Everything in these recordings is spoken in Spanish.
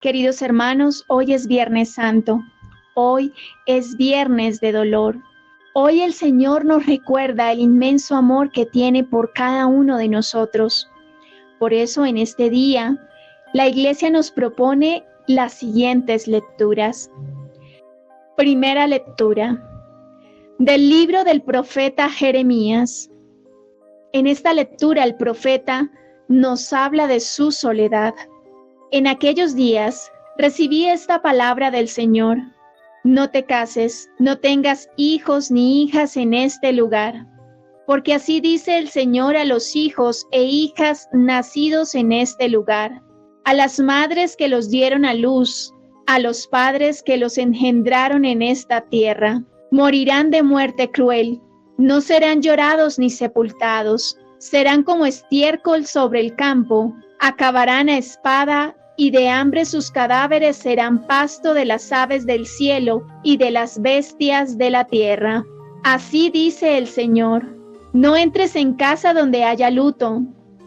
Queridos hermanos, hoy es Viernes Santo, hoy es Viernes de dolor. Hoy el Señor nos recuerda el inmenso amor que tiene por cada uno de nosotros. Por eso en este día, la Iglesia nos propone las siguientes lecturas. Primera lectura del libro del profeta Jeremías. En esta lectura el profeta nos habla de su soledad. En aquellos días recibí esta palabra del Señor: no te cases, no tengas hijos ni hijas en este lugar, porque así dice el Señor a los hijos e hijas nacidos en este lugar, a las madres que los dieron a luz, a los padres que los engendraron en esta tierra. Morirán de muerte cruel, no serán llorados ni sepultados, serán como estiércol sobre el campo, acabarán a espada, y de hambre sus cadáveres serán pasto de las aves del cielo y de las bestias de la tierra. Así dice el Señor: no entres en casa donde haya luto,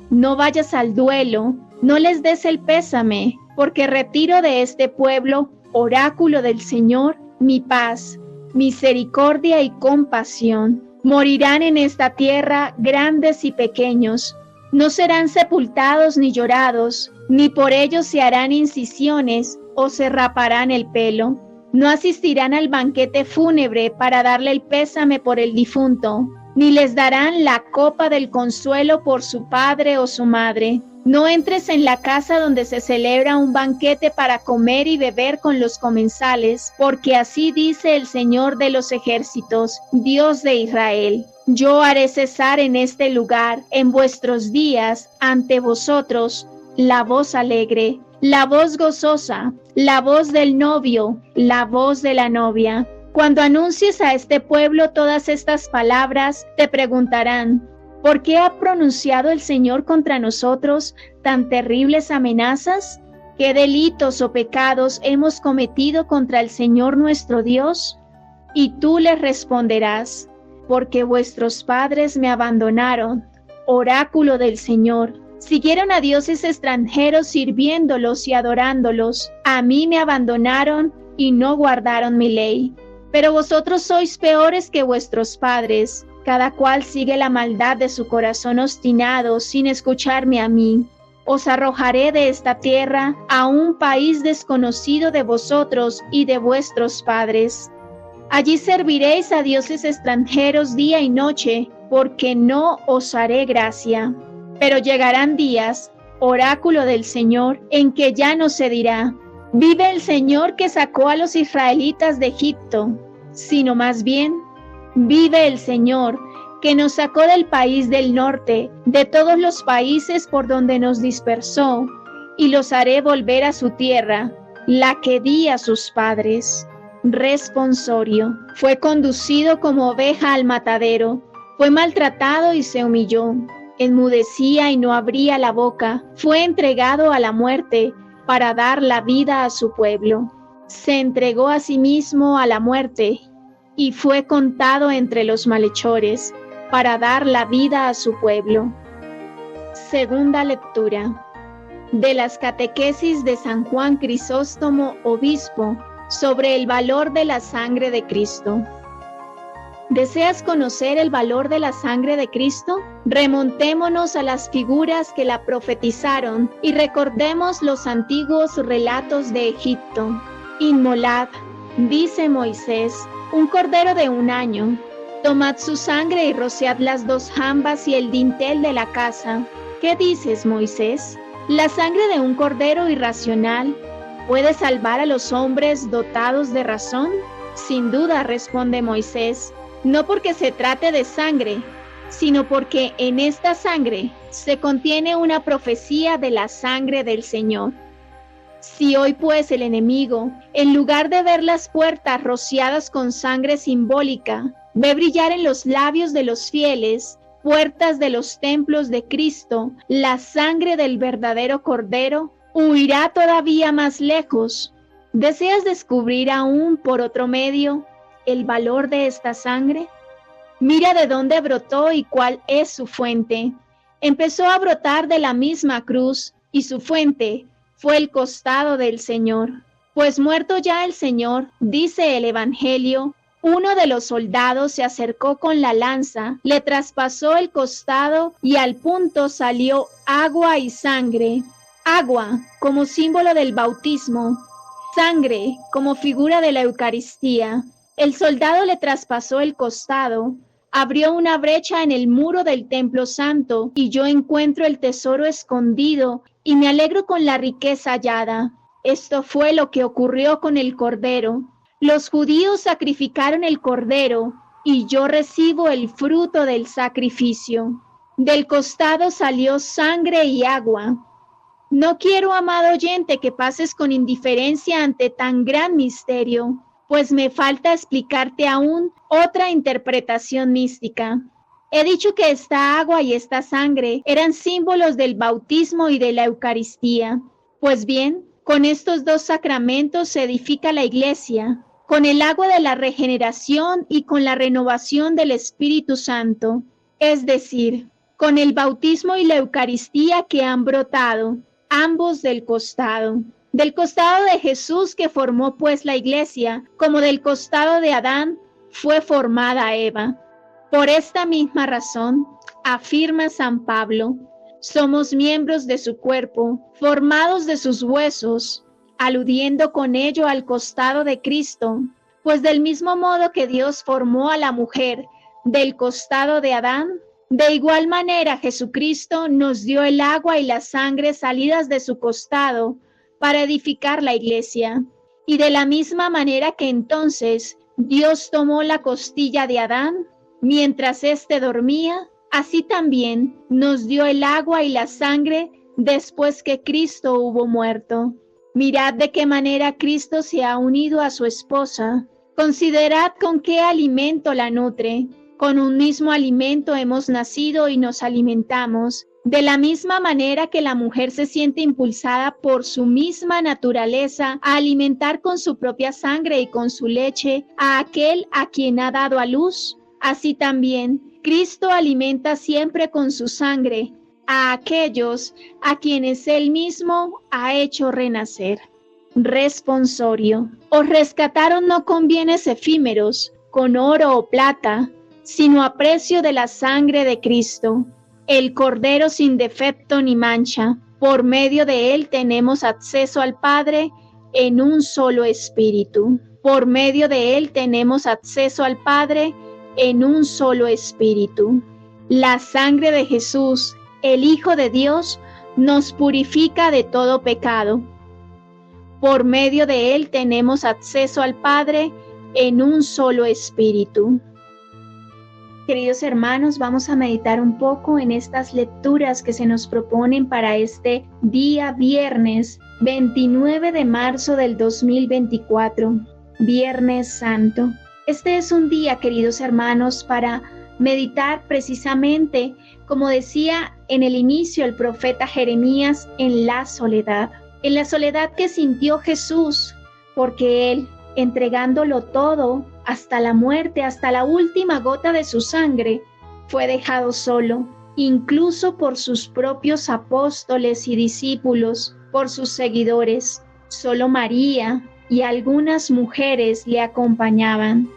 no vayas al duelo, no les des el pésame, porque retiro de este pueblo, oráculo del Señor, mi paz, misericordia y compasión. Morirán en esta tierra grandes y pequeños, no serán sepultados ni llorados, ni por ellos se harán incisiones o se raparán el pelo. No asistirán al banquete fúnebre para darle el pésame por el difunto, ni les darán la copa del consuelo por su padre o su madre. No entres en la casa donde se celebra un banquete para comer y beber con los comensales, porque así dice el Señor de los ejércitos, Dios de Israel: yo haré cesar en este lugar, en vuestros días, ante vosotros, la voz alegre, la voz gozosa, la voz del novio, la voz de la novia. Cuando anuncies a este pueblo todas estas palabras, te preguntarán: ¿por qué ha pronunciado el Señor contra nosotros tan terribles amenazas? ¿Qué delitos o pecados hemos cometido contra el Señor nuestro Dios? Y tú les responderás: porque vuestros padres me abandonaron, oráculo del Señor. Siguieron a dioses extranjeros sirviéndolos y adorándolos. A mí me abandonaron y no guardaron mi ley. Pero vosotros sois peores que vuestros padres. Cada cual sigue la maldad de su corazón obstinado sin escucharme a mí. Os arrojaré de esta tierra a un país desconocido de vosotros y de vuestros padres. Allí serviréis a dioses extranjeros día y noche, porque no os haré gracia. Pero llegarán días, oráculo del Señor, en que ya no se dirá: vive el Señor que sacó a los israelitas de Egipto, sino más bien: vive el Señor que nos sacó del país del norte, de todos los países por donde nos dispersó, y los haré volver a su tierra, la que di a sus padres. Responsorio: fue conducido como oveja al matadero, fue maltratado y se humilló. Enmudecía y no abría la boca, fue entregado a la muerte para dar la vida a su pueblo. Se entregó a sí mismo a la muerte y fue contado entre los malhechores para dar la vida a su pueblo. Segunda lectura de las catequesis de San Juan Crisóstomo, obispo, sobre el valor de la sangre de Cristo. ¿Deseas conocer el valor de la sangre de Cristo? Remontémonos a las figuras que la profetizaron y recordemos los antiguos relatos de Egipto. Inmolad, dice Moisés, un cordero de 1 año. Tomad su sangre y rociad las 2 jambas y el dintel de la casa. ¿Qué dices, Moisés? ¿La sangre de un cordero irracional puede salvar a los hombres dotados de razón? Sin duda, responde Moisés. No porque se trate de sangre, sino porque en esta sangre se contiene una profecía de la sangre del Señor. Si hoy pues el enemigo, en lugar de ver las puertas rociadas con sangre simbólica, ve brillar en los labios de los fieles, puertas de los templos de Cristo, la sangre del verdadero Cordero, huirá todavía más lejos. ¿Deseas descubrir aún por otro medio el valor de esta sangre? Mira de dónde brotó y cuál es su fuente. Empezó a brotar de la misma cruz y su fuente fue el costado del Señor. Pues muerto ya el Señor, dice el Evangelio, uno de los soldados se acercó con la lanza, le traspasó el costado y al punto salió agua y sangre. Agua como símbolo del bautismo, sangre como figura de la Eucaristía. El soldado le traspasó el costado, abrió una brecha en el muro del templo santo y yo encuentro el tesoro escondido y me alegro con la riqueza hallada. Esto fue lo que ocurrió con el Cordero. Los judíos sacrificaron el Cordero y yo recibo el fruto del sacrificio. Del costado salió sangre y agua. No quiero, amado oyente, que pases con indiferencia ante tan gran misterio, pues me falta explicarte aún otra interpretación mística. He dicho que esta agua y esta sangre eran símbolos del bautismo y de la Eucaristía. Pues bien, con estos dos sacramentos se edifica la Iglesia, con el agua de la regeneración y con la renovación del Espíritu Santo, es decir, con el bautismo y la Eucaristía que han brotado, ambos del costado de Jesús que formó pues la Iglesia, como del costado de Adán fue formada Eva. Por esta misma razón, afirma San Pablo, somos miembros de su cuerpo, formados de sus huesos, aludiendo con ello al costado de Cristo, pues del mismo modo que Dios formó a la mujer del costado de Adán, de igual manera Jesucristo nos dio el agua y la sangre salidas de su costado para edificar la Iglesia. Y de la misma manera que entonces Dios tomó la costilla de Adán mientras éste dormía, así también nos dio el agua y la sangre después que Cristo hubo muerto. Mirad de qué manera Cristo se ha unido a su esposa. Considerad con qué alimento la nutre. Con un mismo alimento hemos nacido y nos alimentamos. De la misma manera que la mujer se siente impulsada por su misma naturaleza a alimentar con su propia sangre y con su leche a aquel a quien ha dado a luz, así también Cristo alimenta siempre con su sangre a aquellos a quienes Él mismo ha hecho renacer. Responsorio. Os rescataron no con bienes efímeros, con oro o plata, sino a precio de la sangre de Cristo, el Cordero sin defecto ni mancha. Por medio de Él tenemos acceso al Padre en un solo Espíritu. Por medio de Él tenemos acceso al Padre en un solo Espíritu. La sangre de Jesús, el Hijo de Dios, nos purifica de todo pecado. Por medio de Él tenemos acceso al Padre en un solo Espíritu. Queridos hermanos, vamos a meditar un poco en estas lecturas que se nos proponen para este día viernes 29 de marzo del 2024, Viernes Santo. Este es un día, queridos hermanos, para meditar precisamente, como decía en el inicio el profeta Jeremías, en la soledad que sintió Jesús, porque Él, entregándolo todo hasta la muerte, hasta la última gota de su sangre, fue dejado solo, incluso por sus propios apóstoles y discípulos, por sus seguidores. Solo María y algunas mujeres le acompañaban.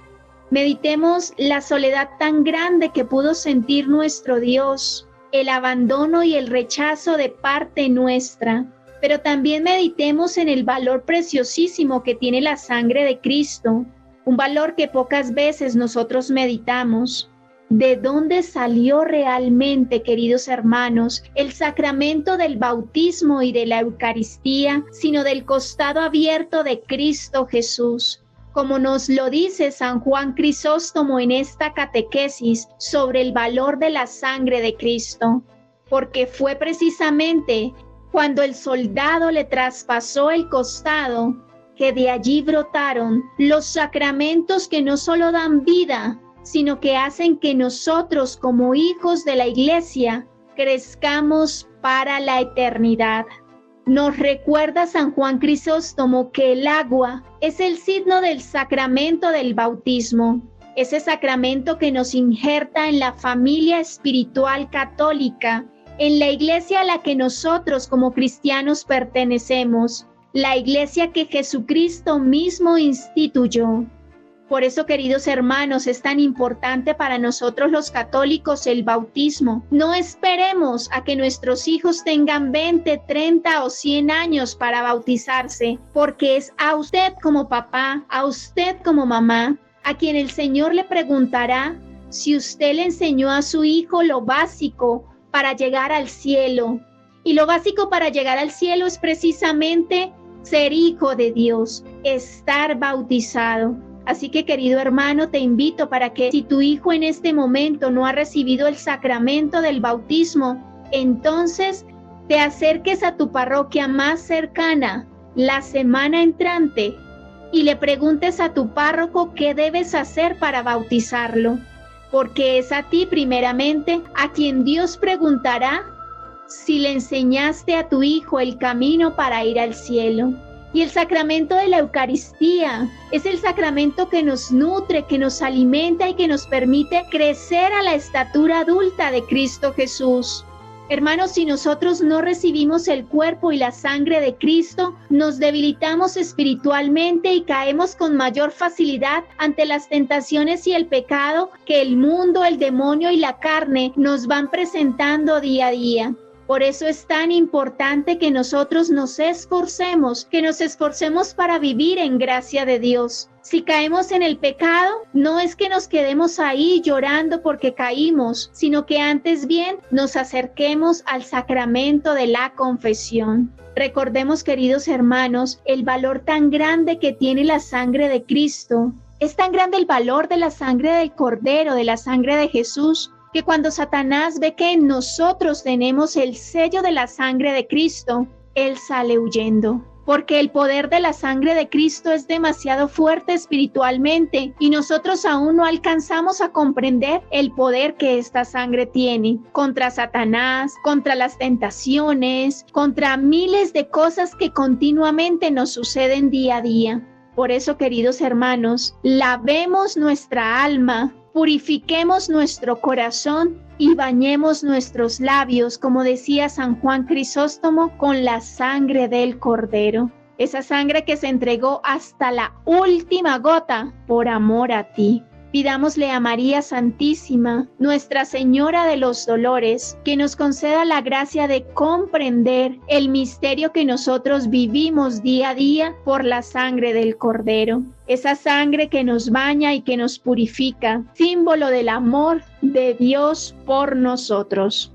Meditemos la soledad tan grande que pudo sentir nuestro Dios, el abandono y el rechazo de parte nuestra, pero también meditemos en el valor preciosísimo que tiene la sangre de Cristo, un valor que pocas veces nosotros meditamos. ¿De dónde salió realmente, queridos hermanos, el sacramento del bautismo y de la Eucaristía, sino del costado abierto de Cristo Jesús? Como nos lo dice San Juan Crisóstomo en esta catequesis sobre el valor de la sangre de Cristo, porque fue precisamente cuando el soldado le traspasó el costado que de allí brotaron los sacramentos que no solo dan vida, sino que hacen que nosotros como hijos de la Iglesia crezcamos para la eternidad. Nos recuerda San Juan Crisóstomo que el agua es el signo del sacramento del bautismo, ese sacramento que nos injerta en la familia espiritual católica en la iglesia a la que nosotros como cristianos pertenecemos, la iglesia que Jesucristo mismo instituyó. Por eso, queridos hermanos, es tan importante para nosotros los católicos el bautismo. No esperemos a que nuestros hijos tengan 20, 30 o 100 años para bautizarse, porque es a usted como papá, a usted como mamá, a quien el Señor le preguntará si usted le enseñó a su hijo lo básico para llegar al cielo. Y lo básico para llegar al cielo es precisamente ser hijo de Dios, estar bautizado. Así que, querido hermano, te invito para que si tu hijo en este momento no ha recibido el sacramento del bautismo, entonces te acerques a tu parroquia más cercana la semana entrante y le preguntes a tu párroco qué debes hacer para bautizarlo, porque es a ti primeramente a quien Dios preguntará si le enseñaste a tu hijo el camino para ir al cielo. Y el sacramento de la Eucaristía es el sacramento que nos nutre, que nos alimenta y que nos permite crecer a la estatura adulta de Cristo Jesús. Hermanos, si nosotros no recibimos el cuerpo y la sangre de Cristo, nos debilitamos espiritualmente y caemos con mayor facilidad ante las tentaciones y el pecado que el mundo, el demonio y la carne nos van presentando día a día. Por eso es tan importante que nosotros nos esforcemos para vivir en gracia de Dios. Si caemos en el pecado, no es que nos quedemos ahí llorando porque caímos, sino que antes bien nos acerquemos al sacramento de la confesión. Recordemos, queridos hermanos, el valor tan grande que tiene la sangre de Cristo. Es tan grande el valor de la sangre del Cordero, de la sangre de Jesús, que cuando Satanás ve que en nosotros tenemos el sello de la sangre de Cristo, él sale huyendo. Porque el poder de la sangre de Cristo es demasiado fuerte espiritualmente y nosotros aún no alcanzamos a comprender el poder que esta sangre tiene contra Satanás, contra las tentaciones, contra miles de cosas que continuamente nos suceden día a día. Por eso, queridos hermanos, lavemos nuestra alma, purifiquemos nuestro corazón y bañemos nuestros labios, como decía San Juan Crisóstomo, con la sangre del Cordero. Esa sangre que se entregó hasta la última gota por amor a ti. Pidámosle a María Santísima, Nuestra Señora de los Dolores, que nos conceda la gracia de comprender el misterio que nosotros vivimos día a día por la sangre del Cordero. Esa sangre que nos baña y que nos purifica, símbolo del amor de Dios por nosotros.